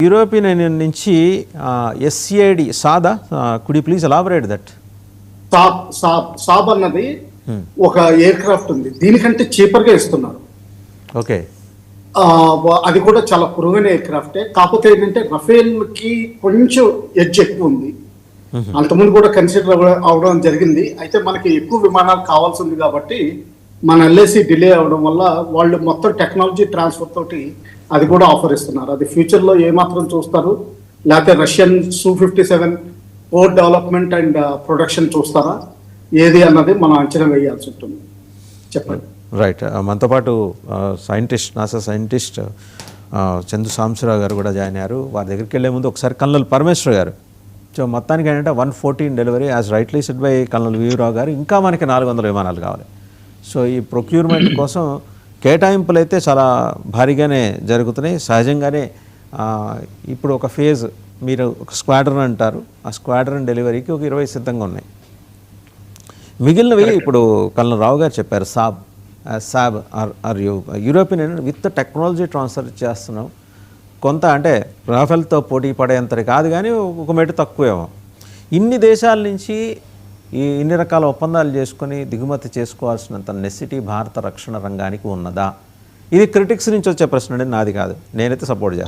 European union నుంచి S C I D సాదా could you please elaborate that? సాబ్ అన్నది ఒక ఎయిర్ క్రాఫ్ట్ ఉంది, దీనికంటే చీపర్ గా ఇస్తున్నారు. ఓకే, అది కూడా చాలా పురుగైన ఎయిర్ క్రాఫ్టే. కాకపోతే ఏంటంటే రఫేల్ కి కొంచెం ఎడ్జ్ ఎక్కువ ఉంది. అంతకుముందు కూడా కన్సిడర్ అవడం జరిగింది. అయితే మనకి ఎక్కువ విమానాలు కావాల్సి ఉంది కాబట్టి మన ఎల్ఐసి డిలే అవడం వల్ల వాళ్ళు మొత్తం టెక్నాలజీ ట్రాన్స్ఫర్ తోటి అది కూడా ఆఫర్ ఇస్తున్నారు. అది ఫ్యూచర్ లో ఏమాత్రం చూస్తారు, లేకపోతే Russian Su-57 port development and production చూస్తారా, ఏది అన్నది మనం అంచనా వేయాల్సి ఉంటుంది. చెప్పండి. రైట్, మనతో పాటు scientist, NASA scientist Chandu Sambasivarao గారు కూడా జాయిన్ అయ్యారు. వారి దగ్గరికి వెళ్ళే ముందు ఒకసారి కల్నల్ పరమేశ్వర్ గారు, సో మొత్తానికి ఏంటంటే 114 delivery as rightly said by colonel Veerao గారు, ఇంకా మనకి 400 విమానాలు కావాలి. సో ఈ ప్రొక్యూర్మెంట్ కోసం కేటాయింపులు అయితే చాలా భారీగానే జరుగుతున్నాయి. సహజంగానే ఇప్పుడు ఒక ఫేజ్, మీరు ఒక స్క్వాడ్రన్ అంటారు, ఆ స్క్వాడ్రన్ డెలివరీకి ఒక 20 సిద్ధంగా ఉన్నాయి. మిగిలినవి ఇప్పుడు కల్నల్ రావు గారు చెప్పారు, సాబ్ are European union with technology transfer చేస్తున్నాం. కొంత అంటే రాఫెల్తో పోటీ పడేంత కాదు, కానీ ఒక మెట్టు తక్కువేమో. ఇన్ని దేశాల నుంచి ఇన్ని రకాల ఒప్పందాలు చేసుకొని దిగుమతి చేసుకోవాల్సినంత నెసిటీ భారత రక్షణ రంగానికి ఉన్నదా? ఇది క్రిటిక్స్ నుంచి వచ్చే ప్రశ్న అండి, నాది కాదు. నేనైతే సపోర్ట్ చేస్తాను.